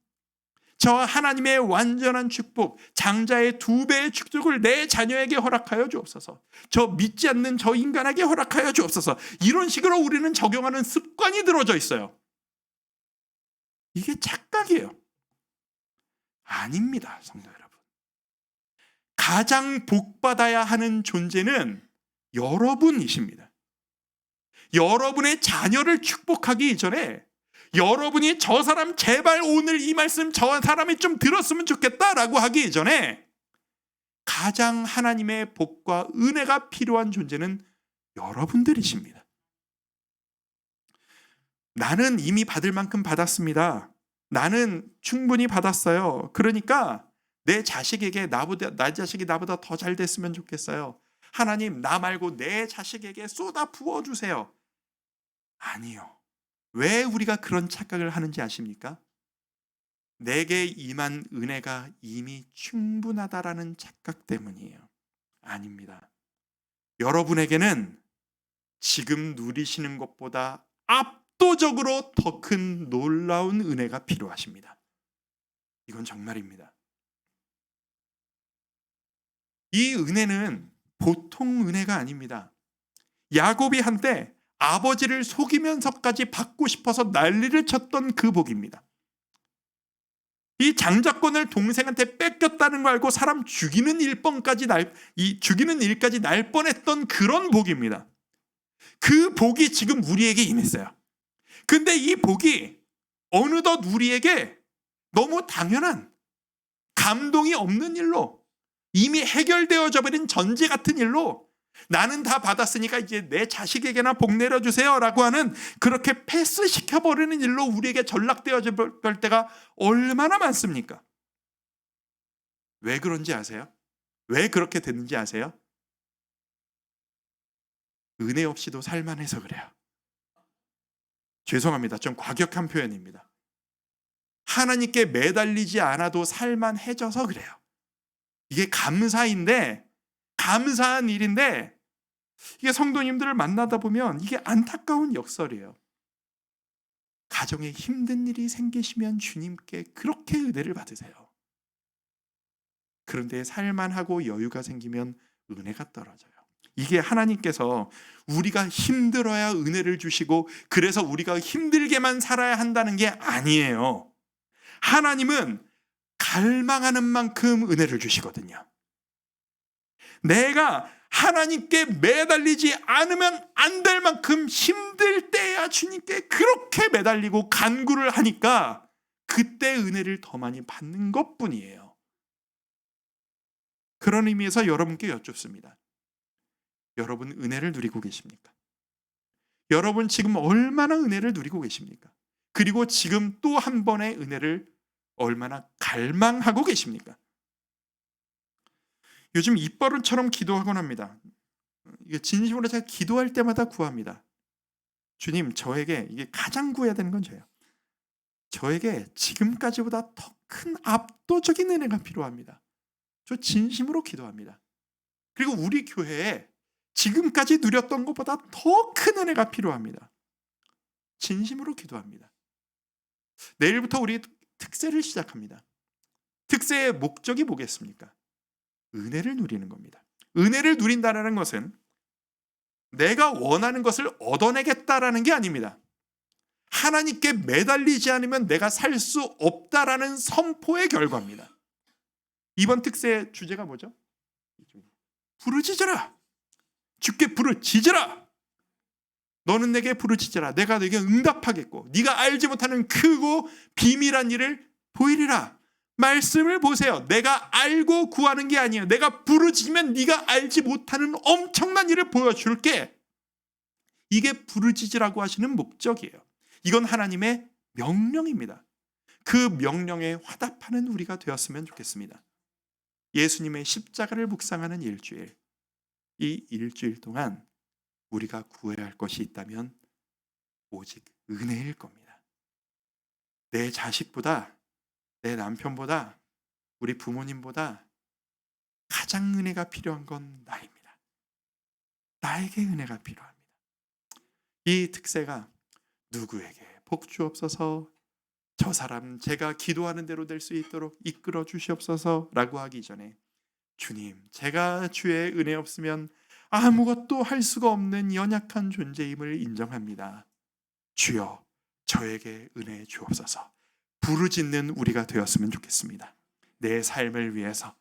저 하나님의 완전한 축복, 장자의 2배의 축복을 내 자녀에게 허락하여 주옵소서. 저 믿지 않는 저 인간에게 허락하여 주옵소서. 이런 식으로 우리는 적용하는 습관이 들어져 있어요. 이게 착각이에요. 아닙니다, 성도 여러분. 가장 복받아야 하는 존재는 여러분이십니다. 여러분의 자녀를 축복하기 이전에 여러분이 저 사람 제발 오늘 이 말씀 저 사람이 좀 들었으면 좋겠다라고 하기 이전에 가장 하나님의 복과 은혜가 필요한 존재는 여러분들이십니다. 나는 이미 받을 만큼 받았습니다. 나는 충분히 받았어요. 그러니까 내 자식에게 내 자식이 나보다 더 잘 됐으면 좋겠어요. 하나님, 나 말고 내 자식에게 쏟아 부어주세요. 아니요. 왜 우리가 그런 착각을 하는지 아십니까? 내게 임한 은혜가 이미 충분하다라는 착각 때문이에요. 아닙니다. 여러분에게는 지금 누리시는 것보다 압도적으로 더 큰 놀라운 은혜가 필요하십니다. 이건 정말입니다. 이 은혜는 보통 은혜가 아닙니다. 야곱이 한때 아버지를 속이면서까지 받고 싶어서 난리를 쳤던 그 복입니다. 이 장자권을 동생한테 뺏겼다는 걸 알고 사람 죽이는 일까지 날 뻔했던 그런 복입니다. 그 복이 지금 우리에게 임했어요. 근데 이 복이 어느덧 우리에게 너무 당연한, 감동이 없는 일로, 이미 해결되어져 버린 전제 같은 일로 나는 다 받았으니까 이제 내 자식에게나 복 내려주세요 라고 하는, 그렇게 패스시켜버리는 일로 우리에게 전락되어져 볼 때가 얼마나 많습니까? 왜 그런지 아세요? 왜 그렇게 됐는지 아세요? 은혜 없이도 살만해서 그래요. 죄송합니다. 좀 과격한 표현입니다. 하나님께 매달리지 않아도 살만해져서 그래요. 이게 감사인데, 감사한 일인데, 이게 성도님들을 만나다 보면 이게 안타까운 역설이에요. 가정에 힘든 일이 생기시면 주님께 그렇게 은혜를 받으세요. 그런데 살만하고 여유가 생기면 은혜가 떨어져요. 이게 하나님께서 우리가 힘들어야 은혜를 주시고 그래서 우리가 힘들게만 살아야 한다는 게 아니에요. 하나님은 갈망하는 만큼 은혜를 주시거든요. 내가 하나님께 매달리지 않으면 안 될 만큼 힘들 때야 주님께 그렇게 매달리고 간구를 하니까 그때 은혜를 더 많이 받는 것뿐이에요. 그런 의미에서 여러분께 여쭙습니다. 여러분 은혜를 누리고 계십니까? 여러분 지금 얼마나 은혜를 누리고 계십니까? 그리고 지금 또 한 번의 은혜를 얼마나 갈망하고 계십니까? 요즘 입버릇처럼 기도하곤 합니다. 이게 진심으로 제가 기도할 때마다 구합니다. 주님, 저에게 이게 가장 구해야 되는 건 저예요. 저에게 지금까지보다 더 큰 압도적인 은혜가 필요합니다. 저 진심으로 기도합니다. 그리고 우리 교회에 지금까지 누렸던 것보다 더 큰 은혜가 필요합니다. 진심으로 기도합니다. 내일부터 우리 특세를 시작합니다. 특세의 목적이 뭐겠습니까? 은혜를 누리는 겁니다. 은혜를 누린다는 것은 내가 원하는 것을 얻어내겠다라는 게 아닙니다. 하나님께 매달리지 않으면 내가 살 수 없다라는 선포의 결과입니다. 이번 특세의 주제가 뭐죠? 부르짖으라. 주께 부르짖으라. 너는 내게 부르짖으라. 내가 네게 응답하겠고 네가 알지 못하는 크고 비밀한 일을 보이리라. 말씀을 보세요. 내가 알고 구하는 게 아니에요. 내가 부르짖으면 네가 알지 못하는 엄청난 일을 보여줄게. 이게 부르짖으라고 하시는 목적이에요. 이건 하나님의 명령입니다. 그 명령에 화답하는 우리가 되었으면 좋겠습니다. 예수님의 십자가를 묵상하는 일주일, 이 일주일 동안 우리가 구해야 할 것이 있다면 오직 은혜일 겁니다. 내 자식보다, 내 남편보다, 우리 부모님보다 가장 은혜가 필요한 건 나입니다. 나에게 은혜가 필요합니다. 이 특세가 누구에게 복 주옵소서, 저 사람 제가 기도하는 대로 될 수 있도록 이끌어 주시옵소서라고 하기 전에 주님, 제가 주의 은혜 없으면 아무것도 할 수가 없는 연약한 존재임을 인정합니다. 주여, 저에게 은혜 주옵소서. 부르짖는 우리가 되었으면 좋겠습니다. 내 삶을 위해서,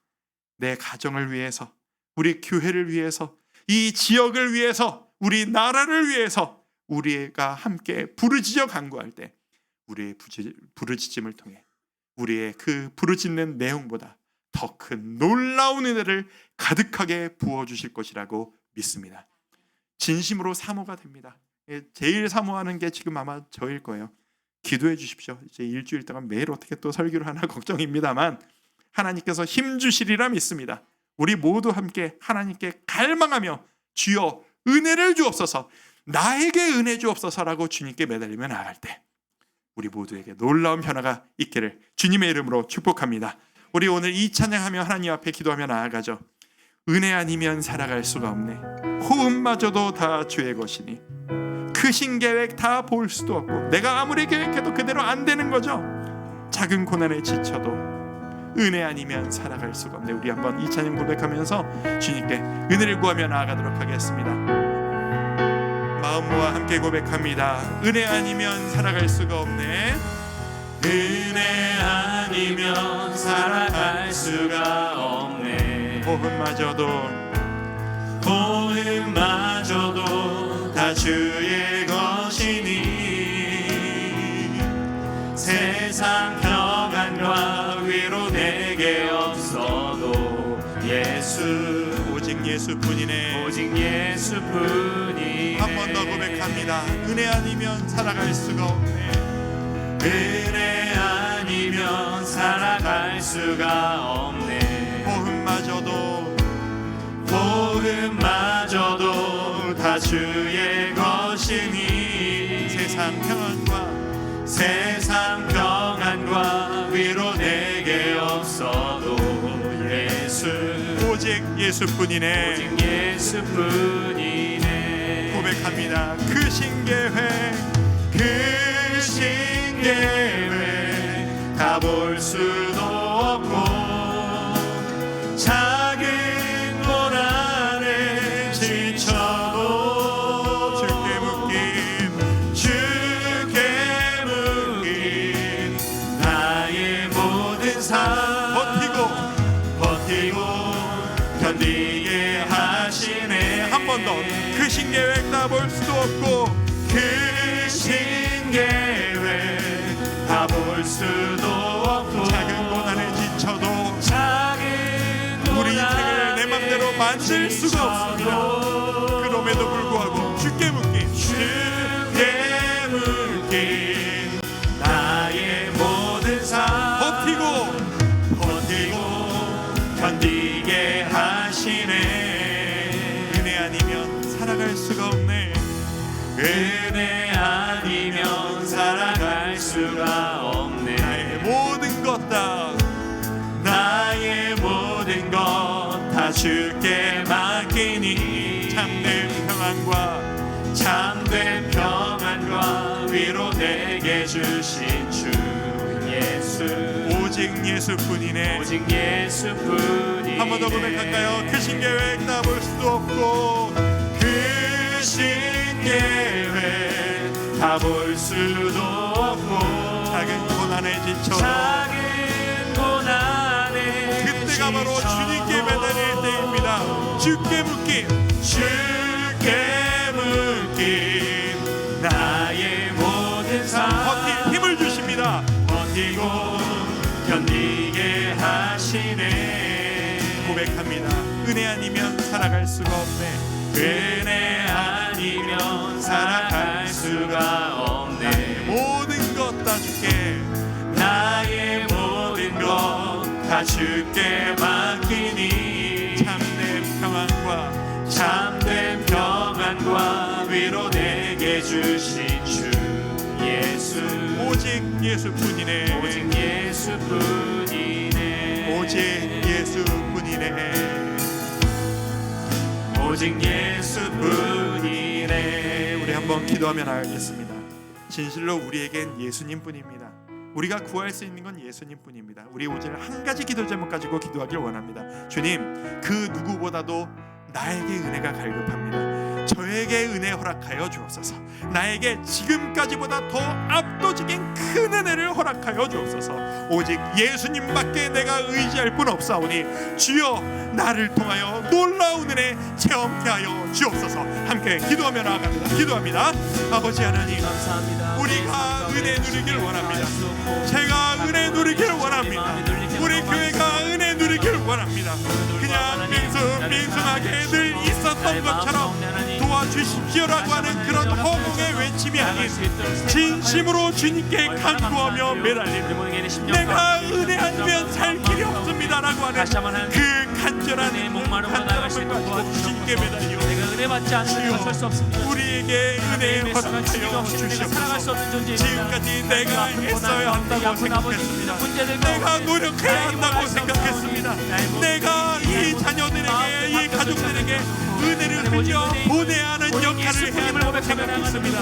내 가정을 위해서, 우리 교회를 위해서, 이 지역을 위해서, 우리 나라를 위해서 우리가 함께 부르짖어 간구할 때 우리의 부르짖음을 통해 우리의 그 부르짖는 내용보다 더 큰 놀라운 은혜를 가득하게 부어주실 것이라고 믿습니다. 진심으로 사모가 됩니다. 제일 사모하는 게 지금 아마 저일 거예요. 기도해 주십시오. 이제 일주일 동안 매일 어떻게 또 설교를 하나 걱정입니다만 하나님께서 힘 주시리라 믿습니다. 우리 모두 함께 하나님께 갈망하며 주여 은혜를 주옵소서, 나에게 은혜 주옵소서라고 주님께 매달리며 나아갈 때 우리 모두에게 놀라운 변화가 있기를 주님의 이름으로 축복합니다. 우리 오늘 이 찬양하며 하나님 앞에 기도하며 나아가죠. 은혜 아니면 살아갈 수가 없네. 호흡마저도 다 주의 것이니 크신 계획 다 볼 수도 없고 내가 아무리 계획해도 그대로 안 되는 거죠. 작은 고난에 지쳐도 은혜 아니면 살아갈 수가 없네. 우리 한번 이 찬양 고백하면서 주님께 은혜를 구하며 나아가도록 하겠습니다. 마음 모아 함께 고백합니다. 은혜 아니면 살아갈 수가 없네.
은혜 아니면 살아갈 수가 없네. 호흡마저도 다 주의 것이니 세상 평안과 위로 내게 없어도 예수,
오직 예수뿐이네.
오직 예수뿐이네.
한 번 더 고백합니다. 은혜 아니면 살아갈 수가 없네.
은혜 아니면 살아갈 수가 없네. 호흡마저도 다 주의 것이니 세상 평안과 위로 내게 없어도 예수,
오직 예수뿐이네.
오직 예수뿐이네.
고백합니다. 크신 계획
다 볼 수도 없고 작은 고난에 지쳐 견디게 하시네.
한 번 더. 그 신계획 다 볼 수도 없고
그 신계획 다 볼 수도 없고
작은 고난에 지쳐도
작은
우리 인생을 내 맘대로 만들 수가 없습니다. 그럼에도 불구하고 주께 묶인
주께 묶인 나의 모든 삶 버티고 견디게 하시네.
은혜 아니면 살아갈 수가 없네.
은혜 아니면 살아갈 수가 없네.
나의 모든 것 다
나의 모든 것 다 주께 맡기니
참된 평안과
참된 평안과 위로 내게 주신 주 예수
오직 예수뿐이네.
오직 예수뿐이네.
한 번 더 고백할까요? 그 신계획 다 볼 수도 없고
그 신계획 다 볼 수도 없고
작은 고난에 지쳐
작은 고난에
그때가 바로 주님께 매달릴 때입니다. 주께 묶인
주께 묶인 나의 모든 삶
버틸 힘을 주십니다.
버티고 견디게 하시네.
고백합니다. 은혜 아니면 살아갈 수가 없네.
은혜 아니면 살아갈 수가 없네.
모든 것 다 주께
나의 모든 것 다 주께 맡기니
참된 평안과
참된 평안과 위로 내게 주신 주 예수
오직 예수뿐이네.
오직 예수뿐이네.
오직 예수뿐이네.
오직 예수뿐이네.
우리 한번 기도하며 나가겠습니다. 진실로 우리에겐 예수님뿐입니다. 우리가 구할 수 있는 건 예수님뿐입니다. 우리 오직 한 가지 기도 제목 가지고 기도하길 원합니다. 주님, 그 누구보다도 나에게 은혜가 갈급합니다. 저에게 은혜 허락하여 주옵소서. 나에게 지금까지보다 더 압도적인 큰 은혜를 허락하여 주옵소서. 오직 예수님밖에 내가 의지할 뿐 없사오니 주여 나를 통하여 놀라운 은혜 체험케 하여 주옵소서. 함께 기도하며 나아갑니다. 기도합니다. 아버지 하나님,
감사합니다.
우리가 은혜 누리길 원합니다. 제가 은혜 누리길 원합니다. 우리 교회가 은혜 누리길 원합니다. 그냥 빈순하게 늘 있었던 것처럼 도와주십시오라고 하는 그런 허공의 외침이 아닌 진심으로 주님께 간구하며 매달리는 내가 은혜 아니면 살 길이 없습니다라고 하는 그 간절한 마음을 가지고 주님께 매달려
내가 은혜 받지 않으면 설 수 없습니다.
우리에게 은혜 허락하여
살아갈 수
주시옵소서.
없는 존재입니다.
지금까지 내가 애써야 한다고 생각했습니다. 내가 노력해야 한다고 생각했습니다. 내가 이 자녀들에게 이 가족들에게 은혜를 흘려 보내야 하는 역할을 해야 한다고 생각했습니다.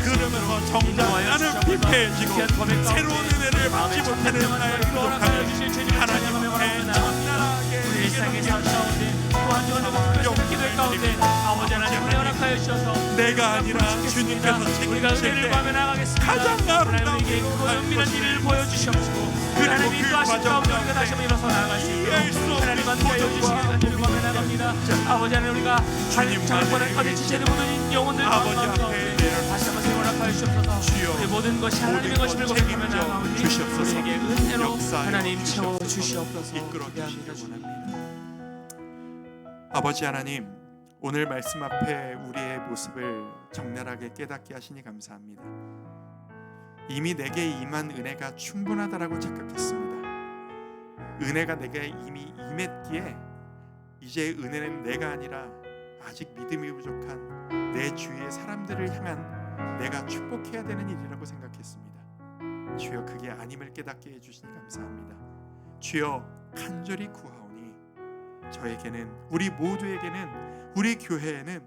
그러면서 정작 나는 피폐해지고 새로운 은혜를 받지 못하는 나의 부족함을 하나님 앞에 적나라하게
아버지 하나님 은혜 허락하여 주셔서
내가 아니라 주님께서
우리가
책임질
은혜를
때
구하며 나가겠습니다.
가장 아름다운
하나님에게 그 은밀한 일을 보여주시옵시고
그리고
하나님이
그
인도하신 가운데 우리가
과정
다시 한번 일어서 나아갈 수
이해할 수
있도록
없는
하나님 함께 하여 주시길
고통과
간절히 구하며 나갑니다. 아버지 하나님 우리가 하나님 장권을 가진 지체들 모든 영혼들
아버지
가운데
앞에
다시 한번 세월 허락하여 주옵소서.
주여
우리 모든 것이 하나님의
모든
것임을
것
고백하며
책임져
나가오니
주시옵소서.
우리에게 은혜로
역사하여
하나님
주시옵소서.
채워주시옵소서.
이끌어
기도합니다.
주시기 원합니다. 아버지 하나님, 오늘 말씀 앞에 우리의 모습을 적나라하게 깨닫게 하시니 감사합니다. 이미 내게 임한 은혜가 충분하다라고 착각했습니다. 은혜가 내게 이미 임했기에 이제 은혜는 내가 아니라 아직 믿음이 부족한 내 주위의 사람들을 향한 내가 축복해야 되는 일이라고 생각했습니다. 주여, 그게 아님을 깨닫게 해주시니 감사합니다. 주여, 간절히 구하오니 저에게는, 우리 모두에게는, 우리 교회에는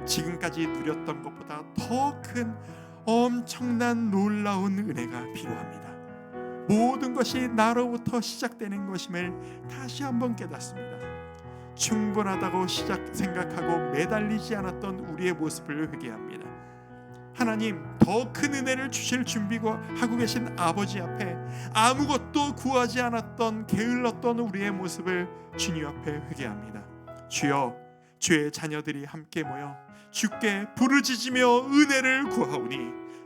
지금까지 누렸던 것보다 더 큰 엄청난 놀라운 은혜가 필요합니다. 모든 것이 나로부터 시작되는 것임을 다시 한번 깨닫습니다. 충분하다고 생각하고 매달리지 않았던 우리의 모습을 회개합니다. 하나님, 더 큰 은혜를 주실 준비하고 계신 아버지 앞에 아무것도 구하지 않았던 게을렀던 우리의 모습을 주님 앞에 회개합니다. 주여, 주의 자녀들이 함께 모여 주께 부르짖으며 은혜를 구하오니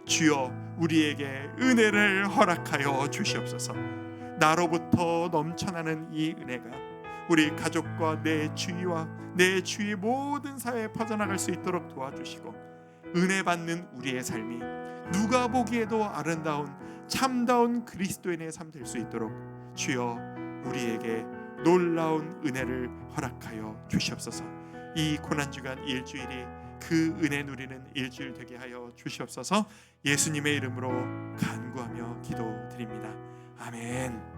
주여, 우리에게 은혜를 허락하여 주시옵소서. 나로부터 넘쳐나는 이 은혜가 우리 가족과 내 주위와 내 주위 모든 사회에 퍼져나갈 수 있도록 도와주시고, 은혜 받는 우리의 삶이 누가 보기에도 아름다운 참다운 그리스도인의 삶 될 수 있도록 주여, 우리에게 놀라운 은혜를 허락하여 주시옵소서. 이 고난주간 일주일이 그 은혜 누리는 일주일 되게 하여 주시옵소서. 예수님의 이름으로 간구하며 기도드립니다. 아멘.